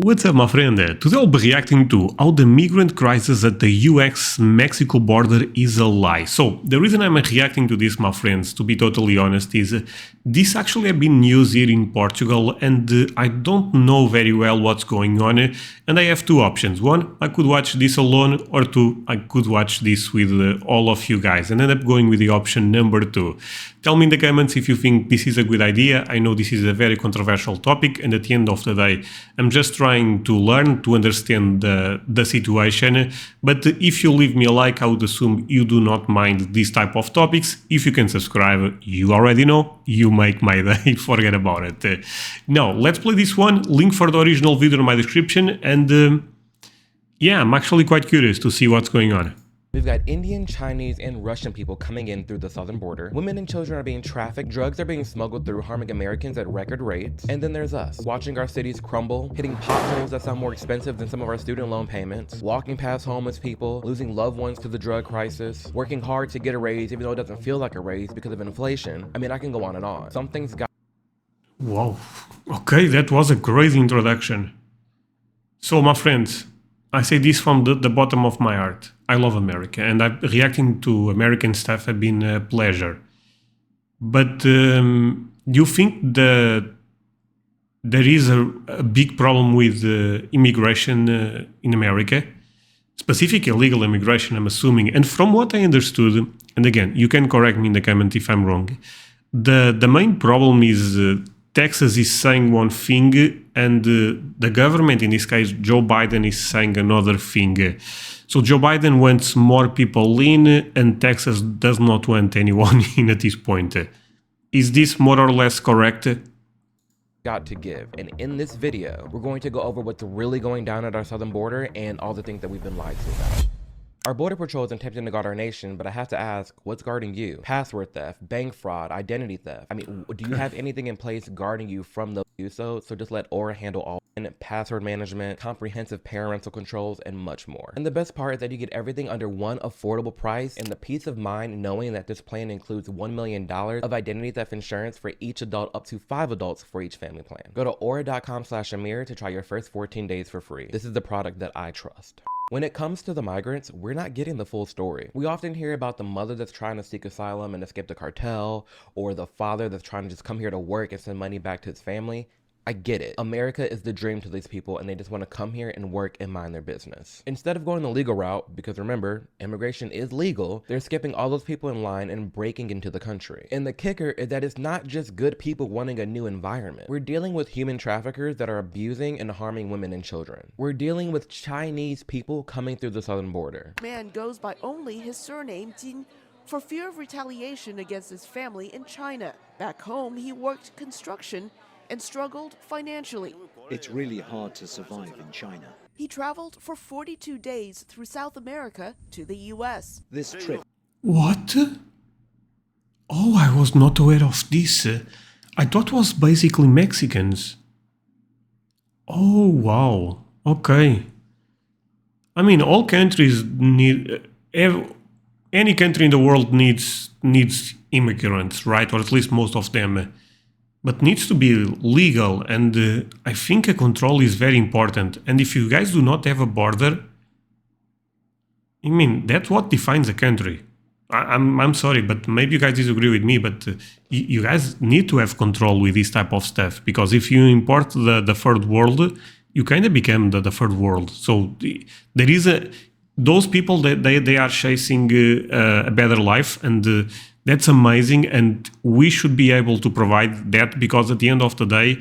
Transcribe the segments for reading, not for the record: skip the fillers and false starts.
What's up, my friend? Today I'll be reacting to how the migrant crisis at the US-Mexico border is a lie. So, the reason I'm reacting to this, my friends, to be totally honest, is this actually has been news here in Portugal and I don't know very well what's going on and I have two options. One, I could watch this alone, or two, I could watch this with all of you guys and end up going with the option number two. Tell me in the comments if you think this is a good idea. I know this is a very controversial topic and at the end of the day, I'm just trying to learn to understand the situation. But if you leave me a like, I would assume you do not mind these type of topics. If you can subscribe, you already know, you make my day, forget about it. Now, let's play this one. Link for the original video in my description. And yeah, I'm actually quite curious to see what's going on. We've got Indian, Chinese, and Russian people coming in through the southern border. Women and children are being trafficked. Drugs are being smuggled through, harming Americans at record rates. And then there's us, watching our cities crumble, hitting potholes that sound more expensive than some of our student loan payments, walking past homeless people, losing loved ones to the drug crisis, working hard to get a raise even though it doesn't feel like a raise because of inflation. I mean, I can go on and on. Something's got... Wow. Okay, that was a crazy introduction. So, my friends, I say this from the bottom of my heart. I love America, and reacting to American stuff has been a pleasure. But do you think there is a big problem with immigration in America? Specific illegal immigration, I'm assuming. And from what I understood, and again, you can correct me in the comment if I'm wrong, the main problem is Texas is saying one thing and the government, in this case Joe Biden, is saying another thing. So Joe Biden wants more people in and Texas does not want anyone in at this point. Is this more or less correct? Got to give. And in this video, we're going to go over what's really going down at our southern border and all the things that we've been lied to about. Our border patrol is attempting to guard our nation, but I have to ask, what's guarding you? Password theft, bank fraud, identity theft. I mean, do you have anything in place guarding you from those use? So just let Aura handle all and password management, comprehensive parental controls, and much more. And the best part is that you get everything under one affordable price and the peace of mind knowing that this plan includes $1 million of identity theft insurance for each adult, up to 5 adults for each family plan. Go to aura.com/Amir to try your first 14 days for free. This is the product that I trust. When it comes to the migrants, we're not getting the full story. We often hear about the mother that's trying to seek asylum and escape the cartel, or the father that's trying to just come here to work and send money back to his family. I get it. America is the dream to these people and they just want to come here and work and mind their business. Instead of going the legal route, because remember, immigration is legal, they're skipping all those people in line and breaking into the country. And the kicker is that it's not just good people wanting a new environment. We're dealing with human traffickers that are abusing and harming women and children. We're dealing with Chinese people coming through the southern border. Man goes by only his surname Jin for fear of retaliation against his family in China. Back home, he worked construction and struggled financially. It's really hard to survive in China. He traveled for 42 days through South America to the US. This trip... What? Oh, I was not aware of this. I thought it was basically Mexicans. Oh, wow. Okay. I mean, all countries need... any country in the world needs immigrants, right? Or at least most of them. But needs to be legal, and I think a control is very important. And if you guys do not have a border, I mean, that's what defines a country. I'm sorry, but maybe you guys disagree with me, but you guys need to have control with this type of stuff, because if you import the third world, you kind of become the third world. So there is those people that they are chasing a better life, and that's amazing, and we should be able to provide that, because at the end of the day,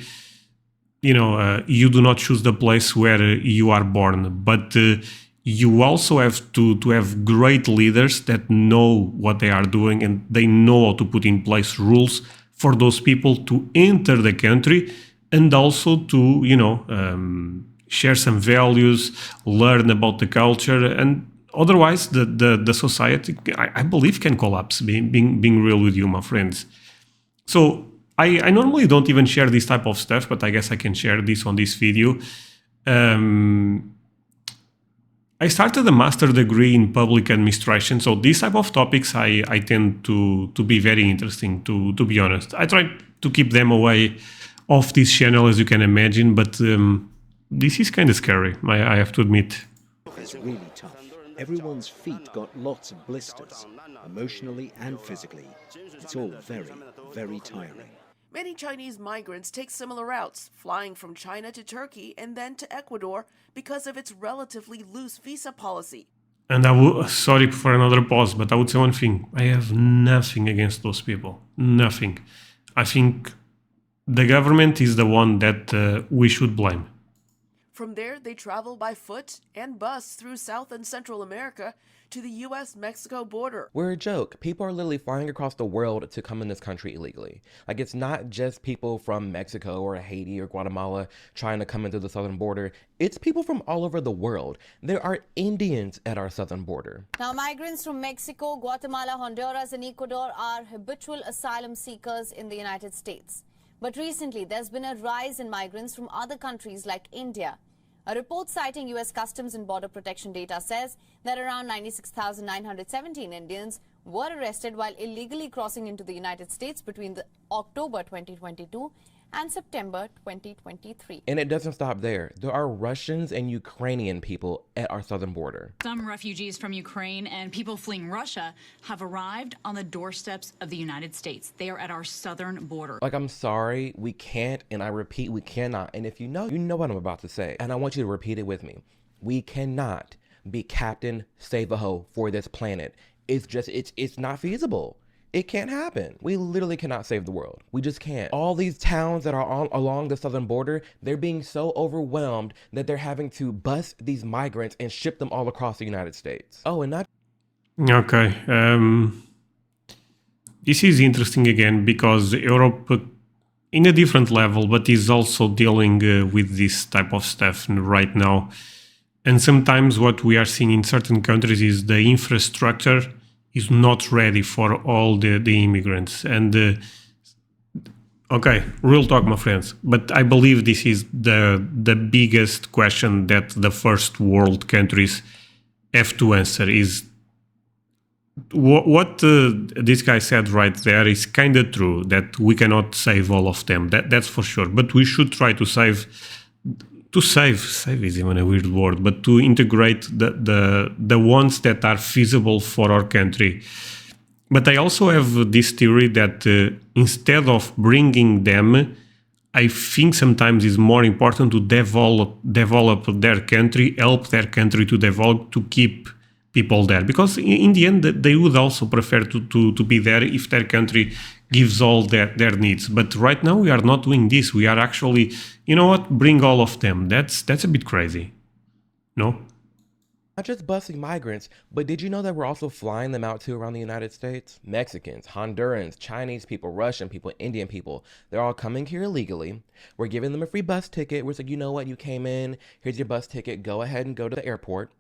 you know, you do not choose the place where you are born, but you also have to have great leaders that know what they are doing, and they know how to put in place rules for those people to enter the country, and also to, you know, share some values, learn about the culture, and otherwise, the society, I believe, can collapse, being real with you, my friends. So, I normally don't even share this type of stuff, but I guess I can share this on this video. I started a master degree in public administration, so these type of topics I tend to be very interesting, to be honest. I try to keep them away off this channel, as you can imagine, but this is kind of scary, I have to admit. It's really tough. Everyone's feet got lots of blisters, emotionally and physically. It's all very, very tiring. Many Chinese migrants take similar routes, flying from China to Turkey and then to Ecuador because of its relatively loose visa policy. And sorry for another pause, but I would say one thing. I have nothing against those people. Nothing. I think the government is the one that we should blame. From there, they travel by foot and bus through South and Central America to the US-Mexico border. We're a joke. People are literally flying across the world to come in this country illegally. Like, it's not just people from Mexico or Haiti or Guatemala trying to come into the southern border. It's people from all over the world. There are Indians at our southern border. Now, migrants from Mexico, Guatemala, Honduras, and Ecuador are habitual asylum seekers in the United States. But recently, there's been a rise in migrants from other countries like India. A report citing U.S. Customs and Border Protection data says that around 96,917 Indians were arrested while illegally crossing into the United States between October 2022 and September 2023. And it doesn't stop there. There are Russians and Ukrainian people at our southern border. Some refugees from Ukraine and people fleeing Russia have arrived on the doorsteps of the United States. They are at our southern border. Like, I'm sorry, we can't, and I repeat, we cannot. And if you know what I'm about to say. And I want you to repeat it with me. We cannot be Captain Save-A-Ho for this planet. It's not feasible. It can't happen. We literally cannot save the world. We just can't. All these towns that are along the southern border, they're being so overwhelmed that they're having to bus these migrants and ship them all across the United States. Oh, and not... Okay. This is interesting again because Europe, in a different level, but is also dealing with this type of stuff right now. And sometimes what we are seeing in certain countries is the infrastructure is not ready for all the immigrants. And okay, real talk, my friends, but I believe this is the biggest question that the first world countries have to answer is what this guy said right there is kind of true, that we cannot save all of them, that's for sure, but we should try to save is even a weird word, but to integrate the ones that are feasible for our country. But I also have this theory that instead of bringing them, I think sometimes it's more important to develop their country, help their country to develop, to keep people there. Because in the end, they would also prefer to be there if their country gives all their needs. But right now we are not doing this. We are actually, you know what, bring all of them. That's a bit crazy. No? Not just busing migrants, but did you know that we're also flying them out too around the United States? Mexicans, Hondurans, Chinese people, Russian people, Indian people, they're all coming here illegally. We're giving them a free bus ticket. We're like, you know what, you came in, here's your bus ticket, go ahead and go to the airport.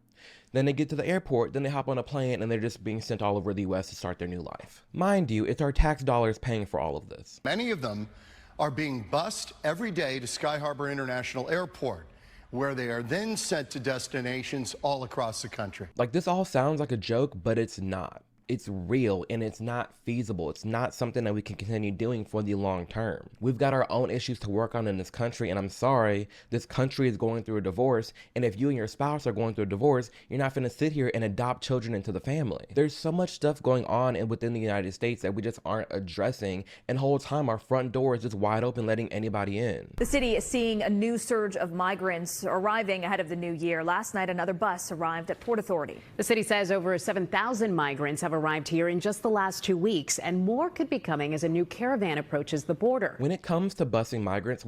Then they get to the airport, then they hop on a plane, and they're just being sent all over the U.S. to start their new life. Mind you, it's our tax dollars paying for all of this. Many of them are being bused every day to Sky Harbor International Airport, where they are then sent to destinations all across the country. Like, this all sounds like a joke, but it's not. It's real and it's not feasible. It's not something that we can continue doing for the long term. We've got our own issues to work on in this country, and I'm sorry, this country is going through a divorce, and if you and your spouse are going through a divorce, you're not gonna sit here and adopt children into the family. There's so much stuff going on within the United States that we just aren't addressing, and the whole time our front door is just wide open letting anybody in. The city is seeing a new surge of migrants arriving ahead of the new year. Last night, another bus arrived at Port Authority. The city says over 7,000 migrants have arrived here in just the last 2 weeks, and more could be coming as a new caravan approaches the border. When it comes to busing migrants,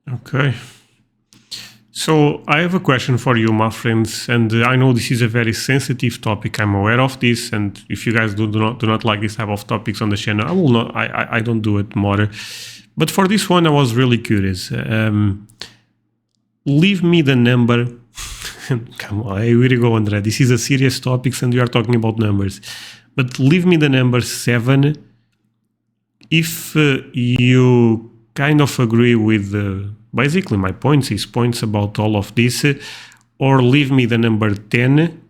Okay. So I have a question for you, my friends, and I know this is a very sensitive topic. I'm aware of this, and if you guys do not like this type of topics on the channel, I will not. I don't do it more. But for this one, I was really curious. Leave me the number. Come on, here we go, André. This is a serious topic, and we are talking about numbers. But leave me the number 7 if you kind of agree with basically my points about all of this, or leave me the number 10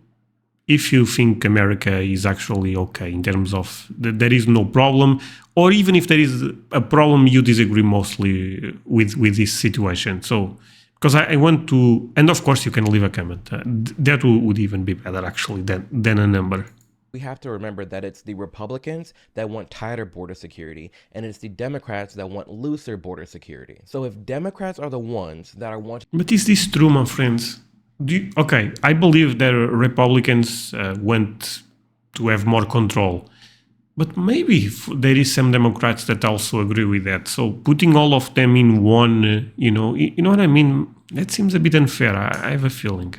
if you think America is actually okay in terms of there is no problem, or even if there is a problem, you disagree mostly with this situation. So because I want to, and of course you can leave a comment. That would even be better actually than a number. We have to remember that it's the Republicans that want tighter border security, and it's the Democrats that want looser border security. So if Democrats are the ones that are wanting... But is this true, my friends? Okay, I believe that Republicans want to have more control. But maybe there is some Democrats that also agree with that. So putting all of them in one, you know what I mean? That seems a bit unfair. I have a feeling.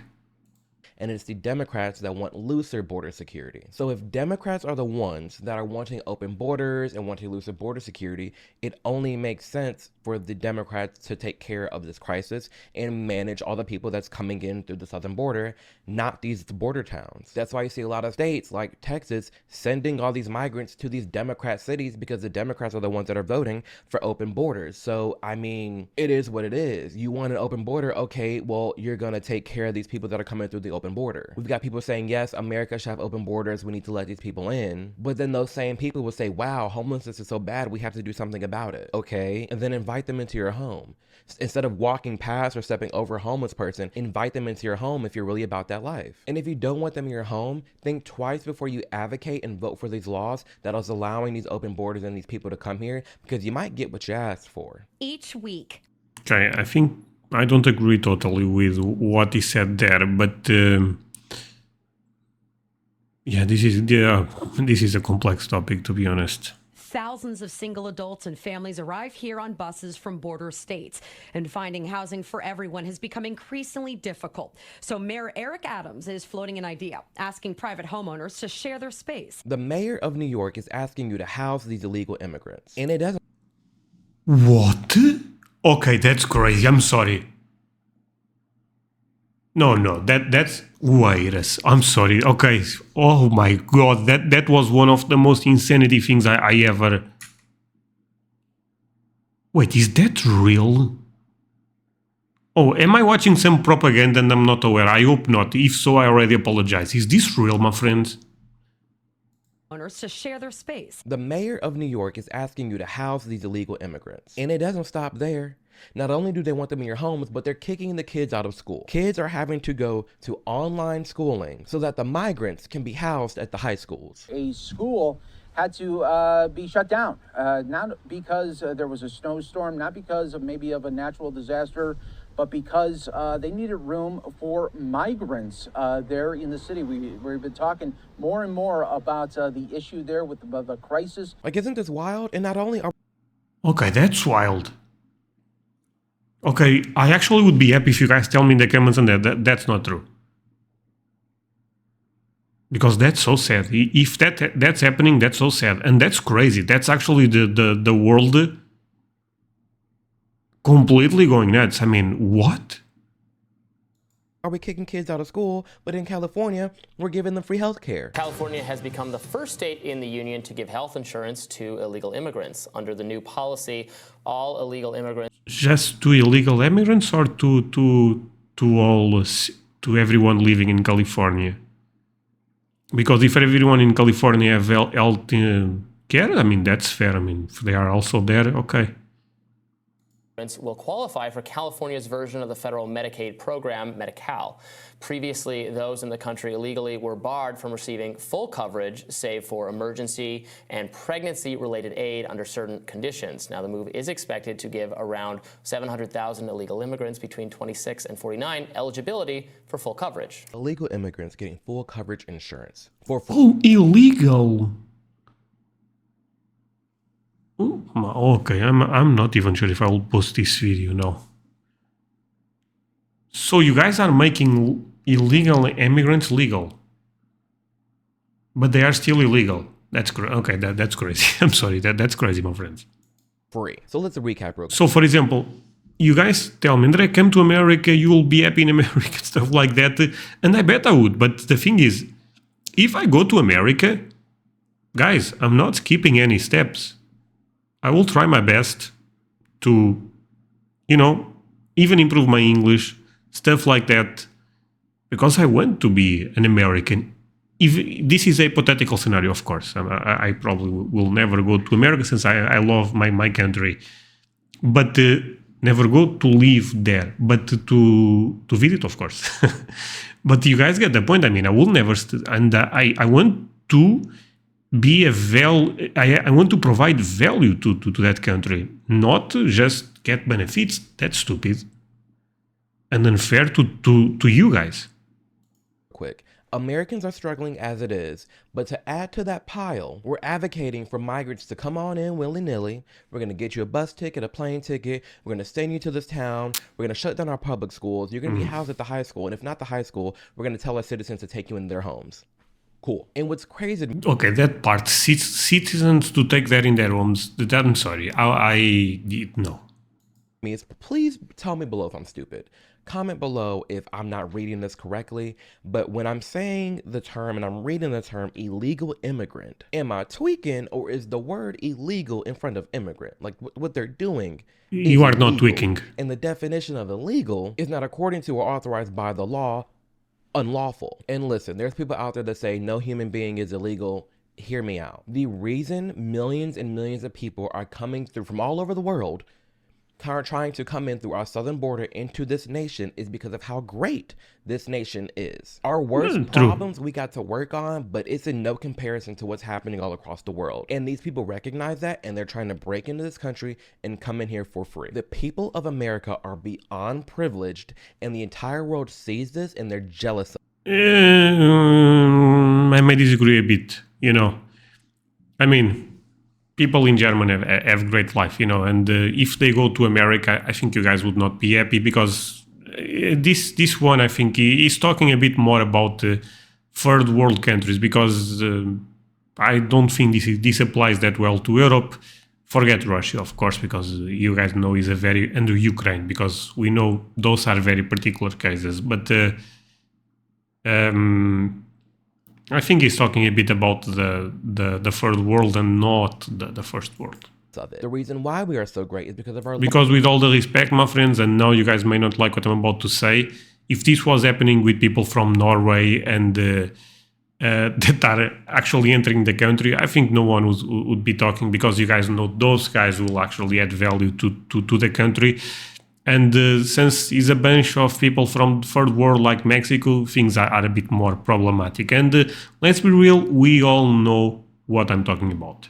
And it's the Democrats that want looser border security. So if Democrats are the ones that are wanting open borders and wanting looser border security, it only makes sense for the Democrats to take care of this crisis and manage all the people that's coming in through the southern border, not these border towns. That's why you see a lot of states like Texas sending all these migrants to these Democrat cities, because the Democrats are the ones that are voting for open borders. So, I mean, it is what it is. You want an open border? Okay, well, you're gonna take care of these people that are coming through the open border. We've got people saying, yes, America should have open borders. We need to let these people in. But then those same people will say, wow, homelessness is so bad. We have to do something about it. Okay. And then invite them into your home. Instead of walking past or stepping over a homeless person, invite them into your home if you're really about that life. And if you don't want them in your home, think twice before you advocate and vote for these laws that is allowing these open borders and these people to come here, because you might get what you asked for. Each week. Okay, I think I don't agree totally with what he said there, but yeah, this is a complex topic, to be honest. Thousands of single adults and families arrive here on buses from border states, and finding housing for everyone has become increasingly difficult. So Mayor Eric Adams is floating an idea, asking private homeowners to share their space. The mayor of New York is asking you to house these illegal immigrants, and it doesn't... What? Okay, that's crazy. I'm sorry. No, that's wait. I'm sorry. Okay. Oh my God, that was one of the most insanity things I ever. Wait, is that real? Oh, am I watching some propaganda and I'm not aware? I hope not. If so, I already apologize. Is this real, my friends? Owners to share their space. The mayor of New York is asking you to house these illegal immigrants, and it doesn't stop there. Not only do they want them in your homes, but they're kicking the kids out of school. Kids are having to go to online schooling so that the migrants can be housed at the high schools. A school had to be shut down, not because there was a snowstorm, not because of maybe of a natural disaster, but because they needed room for migrants there in the city. We've been talking more and more about the issue there with the crisis. Like, isn't this wild? And not only are... Okay, that's wild. Okay, I actually would be happy if you guys tell me in the comments and that's not true. Because that's so sad. If that's happening, that's so sad. And that's crazy. That's actually the world completely going nuts. I mean, what? Are we kicking kids out of school, but in California, we're giving them free health care? California has become the first state in the union to give health insurance to illegal immigrants. Under the new policy, all illegal immigrants... Just to illegal immigrants or to everyone living in California? Because if everyone in California have health care, I mean, that's fair. I mean, if they are also there, okay. will qualify for California's version of the federal Medicaid program, Medi-Cal. Previously, those in the country illegally were barred from receiving full coverage, save for emergency and pregnancy-related aid under certain conditions. Now, the move is expected to give around 700,000 illegal immigrants between 26 and 49 eligibility for full coverage. Illegal immigrants getting full coverage insurance. Oh, illegal! Okay, I'm not even sure if I will post this video now. So you guys are making illegal immigrants legal, but they are still illegal. That's okay. That's crazy. I'm sorry. That's crazy, my friends. Free. So let's recap real quick. So, for example, you guys tell me, André, come to America. You will be happy in America, stuff like that, and I bet I would. But the thing is, if I go to America, guys, I'm not skipping any steps. I will try my best to, even improve my English, stuff like that, because I want to be an American. If this is a hypothetical scenario, of course. I probably will never go to America since I love my country. But never go to live there, but to visit, of course. But you guys get the point. I mean, I will never, I want to be I want to provide value to that country, not just get benefits. That's stupid and unfair to you guys. Quick. Americans are struggling as it is, but to add to that pile, we're advocating for migrants to come on in willy-nilly. We're going to get you a bus ticket, a plane ticket. We're going to send you to this town. We're going to shut down our public schools. You're going to be housed at the high school. And if not the high school, we're going to tell our citizens to take you in their homes. Cool. And what's crazy... Okay, that part, citizens to take that in their homes, I'm sorry. No. Please tell me below if I'm stupid. Comment below if I'm not reading this correctly, but when I'm saying the term and I'm reading the term illegal immigrant, am I tweaking, or is the word illegal in front of immigrant? Like what they're doing You are not tweaking. And the definition of illegal is not according to or authorized by the law, unlawful. And listen, there's people out there that say no human being is illegal. Hear me out. The reason millions and millions of people are coming through from all over the world trying to come in through our southern border into this nation is because of how great this nation is. Our worst problems we got to work on, but it's in no comparison to what's happening all across the world. And these people recognize that, and they're trying to break into this country and come in here for free. The people of America are beyond privileged, and the entire world sees this, and they're jealous. I may disagree a bit, you know. I mean, people in Germany have great life, you know, and if they go to America, I think you guys would not be happy, because this one, I think, is talking a bit more about third world countries, because I don't think this applies that well to Europe. Forget Russia, of course, because you guys know is and Ukraine, because we know those are very particular cases. But I think he's talking a bit about the third world and not the first world. Of it. The reason why we are so great is because of our... Because with all the respect, my friends, and now you guys may not like what I'm about to say, if this was happening with people from Norway and that are actually entering the country, I think no one would be talking, because you guys know those guys will actually add value to the country. And since it's a bunch of people from the third world like Mexico, things are a bit more problematic. And let's be real, we all know what I'm talking about.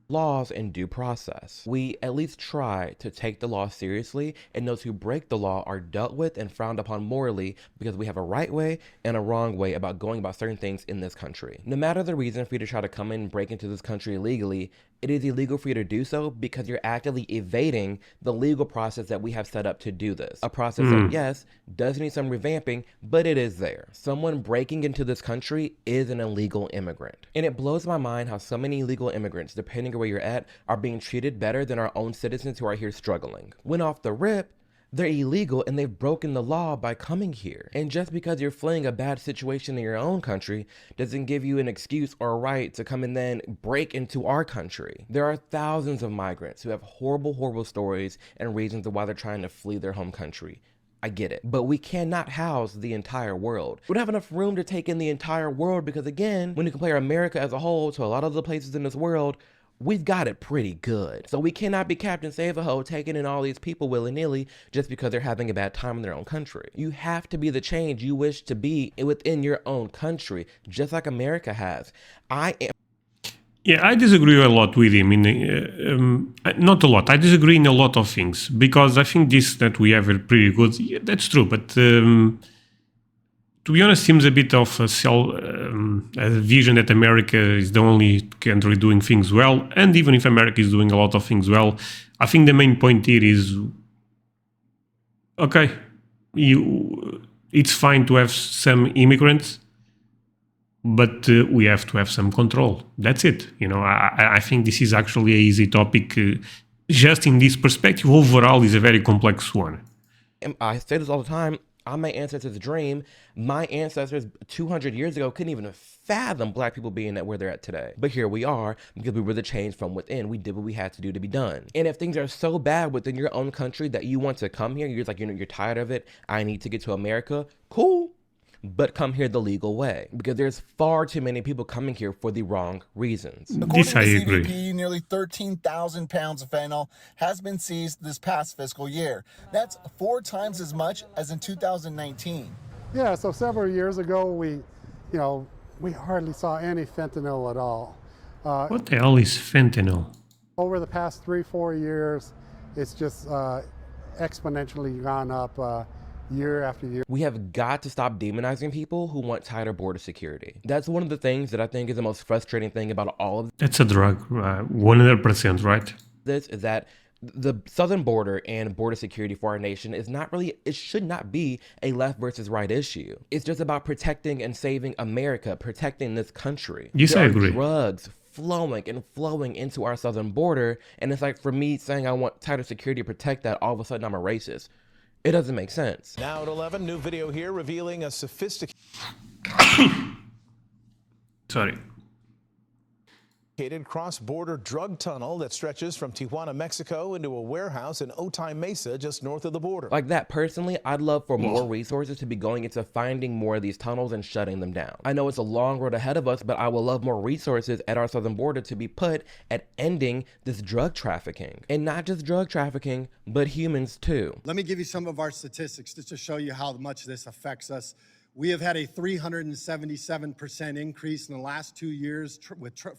Laws and due process. We at least try to take the law seriously, and those who break the law are dealt with and frowned upon morally, because we have a right way and a wrong way about going about certain things in this country. No matter the reason for you to try to come in and break into this country illegally, it is illegal for you to do so because you're actively evading the legal process that we have set up to do this. A process that, yes, does need some revamping, but it is there. Someone breaking into this country is an illegal immigrant. And it blows my mind how so many illegal immigrants, depending on where you're at, are being treated better than our own citizens who are here struggling. When off the rip, they're illegal and they've broken the law by coming here. And just because you're fleeing a bad situation in your own country doesn't give you an excuse or a right to come and then break into our country. There are thousands of migrants who have horrible, horrible stories and reasons of why they're trying to flee their home country. I get it, but we cannot house the entire world. We don't have enough room to take in the entire world, because again, when you compare America as a whole to a lot of the places in this world, we've got it pretty good. So we cannot be Captain Save-A-Ho taking in all these people willy-nilly just because they're having a bad time in their own country. You have to be the change you wish to be within your own country, just like America has. Yeah, I disagree a lot with him. Not a lot. I disagree in a lot of things, because I think this that we have are pretty good. Yeah, that's true, but to be honest, seems a bit of a vision that America is the only country doing things well. And even if America is doing a lot of things well, I think the main point here is, okay, it's fine to have some immigrants, but we have to have some control. That's it. You know, I think this is actually an easy topic. Just in this perspective, overall, is a very complex one. I say this all the time. I'm my ancestors' dream. My ancestors 200 years ago couldn't even fathom black people being at where they're at today. But here we are, because we were the change from within. We did what we had to do to be done. And if things are so bad within your own country that you want to come here, you're like, you're tired of it, I need to get to America, cool. but come here the legal way, because there's far too many people coming here for the wrong reasons. This I agree. CBP, nearly 13,000 pounds of fentanyl has been seized this past fiscal year. That's 4 times as much as in 2019. Yeah, so several years ago, we hardly saw any fentanyl at all. What the hell is fentanyl? Over the past 3-4 years, it's just exponentially gone up year after year. We have got to stop demonizing people who want tighter border security. That's one of the things that I think is the most frustrating thing about all of That's a drug, 100%, right? this, is that the southern border and border security for our nation is not really, it should not be a left versus right issue. It's just about protecting and saving America, protecting this country. Yes, I agree. Drugs flowing into our southern border, and it's like, for me saying I want tighter security to protect that, all of a sudden I'm a racist. It doesn't make sense. Now at 11, new video here revealing a sophisticated cross-border drug tunnel that stretches from Tijuana, Mexico into a warehouse in Otay Mesa just north of the border. Like that, personally, I'd love for more resources to be going into finding more of these tunnels and shutting them down. I know it's a long road ahead of us, but I would love more resources at our southern border to be put at ending this drug trafficking. And not just drug trafficking, but humans too. Let me give you some of our statistics just to show you how much this affects us. We have had a 377% increase in the last 2 years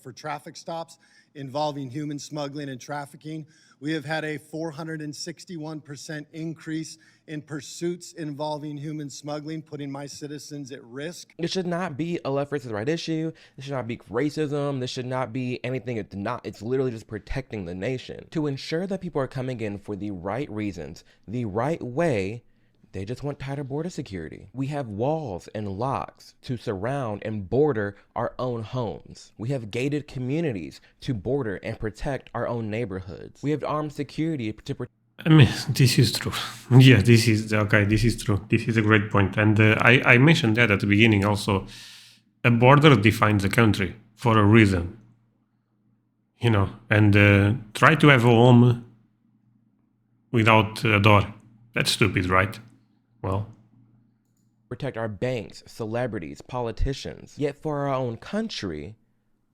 for traffic stops involving human smuggling and trafficking. We have had a 461% increase in pursuits involving human smuggling, putting my citizens at risk. It should not be a left versus right issue. This should not be racism. This should not be anything. It's not. It's literally just protecting the nation. To ensure that people are coming in for the right reasons, the right way, they just want tighter border security. We have walls and locks to surround and border our own homes. We have gated communities to border and protect our own neighborhoods. We have armed security to protect. I mean, this is true. Yeah, this is okay. This is true. This is a great point. And I mentioned that at the beginning also. A border defines a country for a reason. You know, and try to have a home without a door. That's stupid, right? Well, protect our banks, celebrities, politicians. Yet for our own country,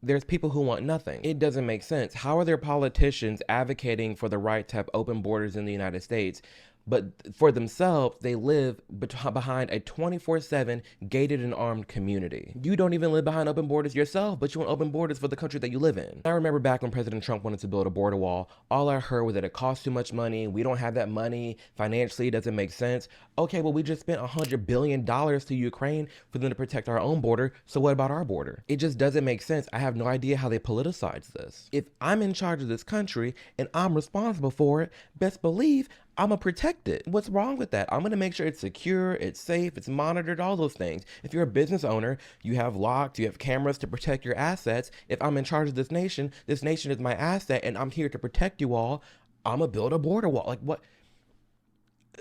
there's people who want nothing. It doesn't make sense. How are there politicians advocating for the right to have open borders in the United States, but for themselves, they live behind a 24/7 gated and armed community? You don't even live behind open borders yourself, but you want open borders for the country that you live in. I remember back when President Trump wanted to build a border wall, all I heard was that it costs too much money, we don't have that money, financially it doesn't make sense. Okay, well, we just spent $100 billion to Ukraine for them to protect our own border, so what about our border? It just doesn't make sense. I have no idea how they politicize this. If I'm in charge of this country and I'm responsible for it, best believe I'm gonna protect it. What's wrong with that? I'm gonna make sure it's secure, it's safe, it's monitored, all those things. If you're a business owner, you have locks, you have cameras to protect your assets. If I'm in charge of this nation is my asset and I'm here to protect you all, I'm gonna build a border wall. Like, what?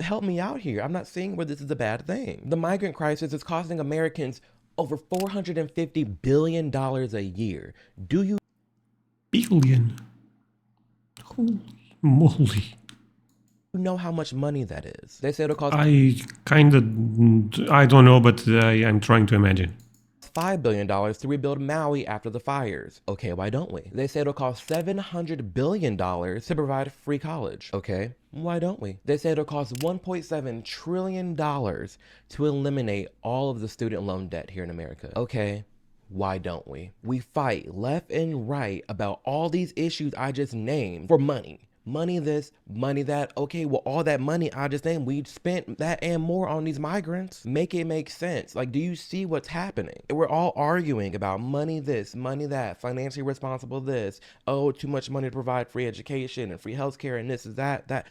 Help me out here. I'm not seeing where this is a bad thing. The migrant crisis is costing Americans over $450 billion a year. Do you? Billion? Holy moly. You know how much money that is? They say it'll cost. I don't know, but I'm trying to imagine. $5 billion to rebuild Maui after the fires. Okay, why don't we? They say it'll cost $700 billion to provide free college. Okay, why don't we? They say it'll cost $1.7 trillion to eliminate all of the student loan debt here in America. Okay, why don't we? We fight left and right about all these issues I just named for money. Money this, money that. Okay, well, all that money I just named, we spent that and more on these migrants. Make it make sense. Like, do you see what's happening? We're all arguing about money this, money that, financially responsible this. Oh, too much money to provide free education and free healthcare and this is that.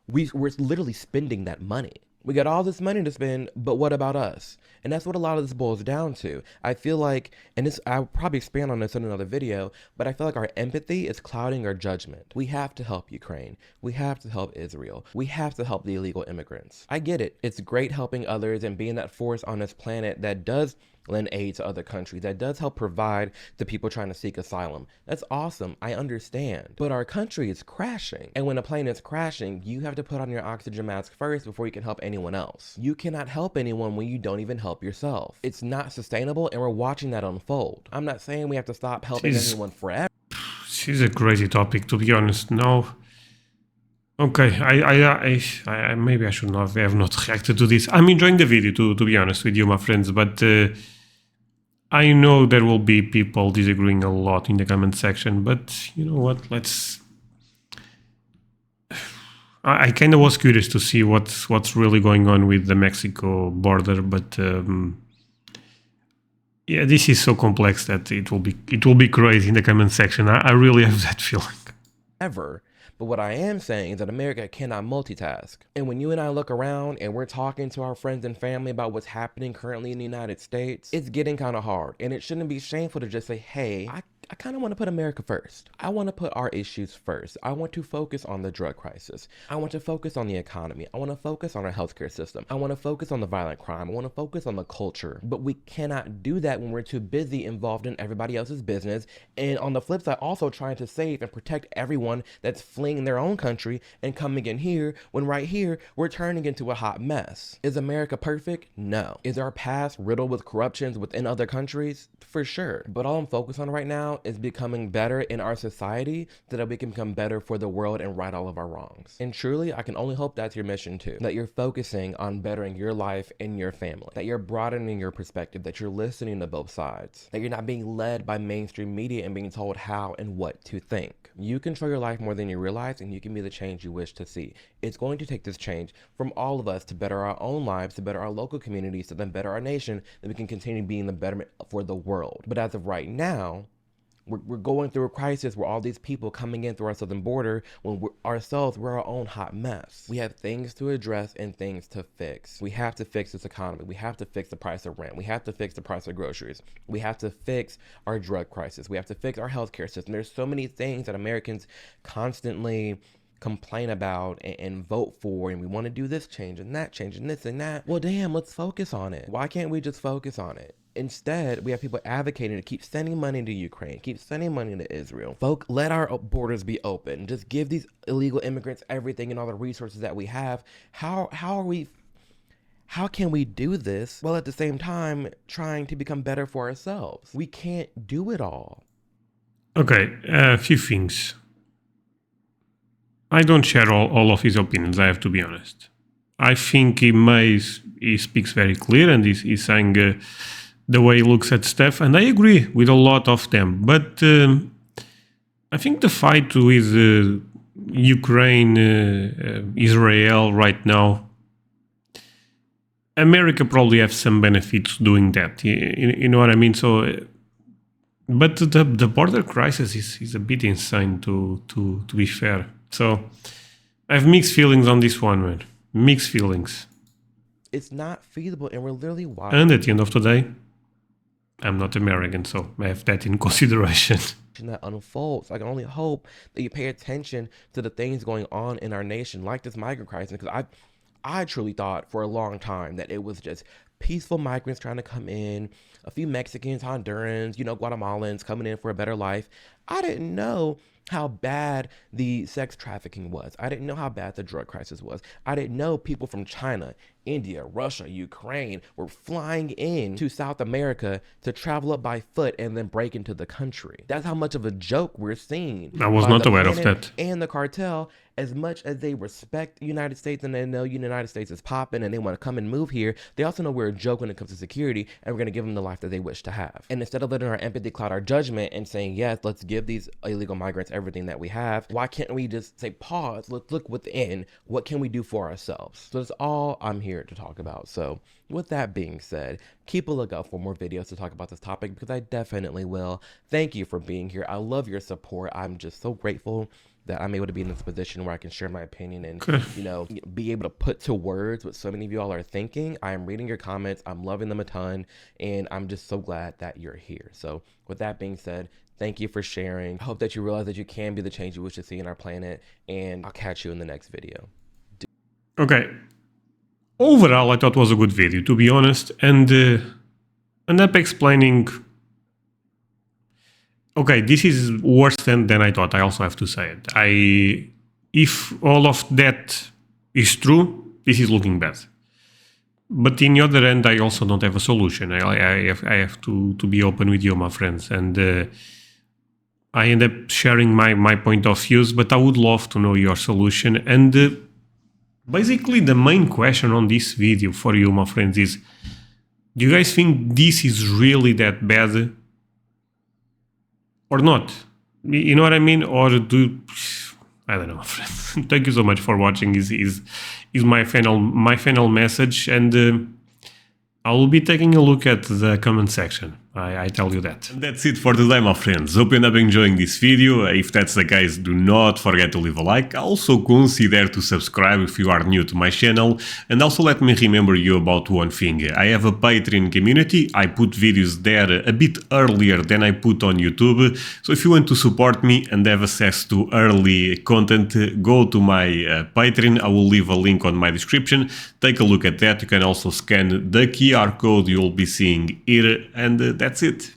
We're literally spending that money. We got all this money to spend, but what about us? And that's what a lot of this boils down to. I feel like, and this, I'll probably expand on this in another video, but I feel like our empathy is clouding our judgment. We have to help Ukraine. We have to help Israel. We have to help the illegal immigrants. I get it. It's great helping others and being that force on this planet that does lend aid to other countries. That does help provide to people trying to seek asylum. That's awesome. I understand. But our country is crashing. And when a plane is crashing, you have to put on your oxygen mask first before you can help anyone else. You cannot help anyone when you don't even help yourself. It's not sustainable, and we're watching that unfold. I'm not saying we have to stop helping anyone forever. This is a crazy topic, to be honest. No. Okay, I maybe I should not have not reacted to this. I'm enjoying the video, to be honest with you, my friends, but I know there will be people disagreeing a lot in the comment section, but you know what, let's... I kind of was curious to see what's really going on with the Mexico border, but yeah, this is so complex that it will be crazy in the comment section. I really have that feeling. Ever. But what I am saying is that America cannot multitask. And when you and I look around and we're talking to our friends and family about what's happening currently in the United States, it's getting kind of hard. And it shouldn't be shameful to just say, hey, I kind of want to put America first. I want to put our issues first. I want to focus on the drug crisis. I want to focus on the economy. I want to focus on our healthcare system. I want to focus on the violent crime. I want to focus on the culture. But we cannot do that when we're too busy involved in everybody else's business. And on the flip side, also trying to save and protect everyone that's fleeing their own country and coming in here, when right here, we're turning into a hot mess. Is America perfect? No. Is our past riddled with corruptions within other countries? For sure. But all I'm focused on right now is becoming better in our society so that we can become better for the world and right all of our wrongs. And truly, I can only hope that's your mission too. That you're focusing on bettering your life and your family. That you're broadening your perspective. That you're listening to both sides. That you're not being led by mainstream media and being told how and what to think. You control your life more than you realize, and you can be the change you wish to see. It's going to take this change from all of us to better our own lives, to better our local communities, to then better our nation, that we can continue being the betterment for the world. But as of right now, we're going through a crisis where all these people coming in through our southern border, when we're our own hot mess. We have things to address and things to fix. We have to fix this economy. We have to fix the price of rent. We have to fix the price of groceries. We have to fix our drug crisis. We have to fix our healthcare system. There's so many things that Americans constantly complain about and vote for, and we want to do this change and that change and this and that. Well, damn, let's focus on it. Why can't we just focus on it? Instead, we have people advocating to keep sending money to Ukraine, keep sending money to Israel. Let our borders be open. Just give these illegal immigrants everything and all the resources that we have. How can we do this while at the same time trying to become better for ourselves? We can't do it all. Okay, a few things. I don't share all of his opinions, I have to be honest. I think he speaks very clear, and he's saying the way he looks at stuff, and I agree with a lot of them. But I think the fight with Ukraine, Israel right now, America probably have some benefits doing that. You know what I mean? So, but the border crisis is a bit insane to be fair. So I have mixed feelings on this one, man. Mixed feelings. It's not feasible, and we're literally watching. And at the end of the day, I'm not American, so I have that in consideration. That unfolds. I can only hope that you pay attention to the things going on in our nation, like this migrant crisis, because I truly thought for a long time that it was just peaceful migrants trying to come in, a few Mexicans, Hondurans, Guatemalans coming in for a better life. I didn't know how bad the sex trafficking was. I didn't know how bad the drug crisis was. I didn't know people from China, India, Russia, Ukraine were flying in to South America to travel up by foot and then break into the country. That's how much of a joke we're seeing. I was not aware of that. And the cartel, as much as they respect the United States and they know the United States is popping and they want to come and move here, they also know we're a joke when it comes to security, and we're going to give them the life that they wish to have. And instead of letting our empathy cloud our judgment and saying, yes, let's give these illegal migrants everything that we have, why can't we just say, pause, let's look within, what can we do for ourselves? So that's all I'm here to talk about. So with that being said, keep a lookout for more videos to talk about this topic, because I definitely will. Thank you for being here. I love your support. I'm just so grateful that I'm able to be in this position where I can share my opinion and, be able to put to words what so many of y'all are thinking. I am reading your comments. I'm loving them a ton, and I'm just so glad that you're here. So with that being said, thank you for sharing. I hope that you realize that you can be the change you wish to see in our planet, and I'll catch you in the next video. Okay. Overall, I thought it was a good video, to be honest, and end up explaining... Okay, this is worse than I thought, I also have to say it. If all of that is true, this is looking bad. But in the other end, I also don't have a solution. I have to be open with you, my friends. And I end up sharing my point of views, but I would love to know your solution. And basically, the main question on this video for you, my friends, is: do you guys think this is really that bad? Or not? You know what I mean? Or I don't know, friends. Thank you so much for watching. Is my final message, and I will be taking a look at the comment section. I tell you that. And that's it for today, my friends. Hope you end up enjoying this video. If that's the case, do not forget to leave a like. Also consider to subscribe if you are new to my channel. And also let me remember you about one thing. I have a Patreon community. I put videos there a bit earlier than I put on YouTube. So if you want to support me and have access to early content, go to my Patreon. I will leave a link on my description. Take a look at that. You can also scan the QR code you'll be seeing here. And that's it.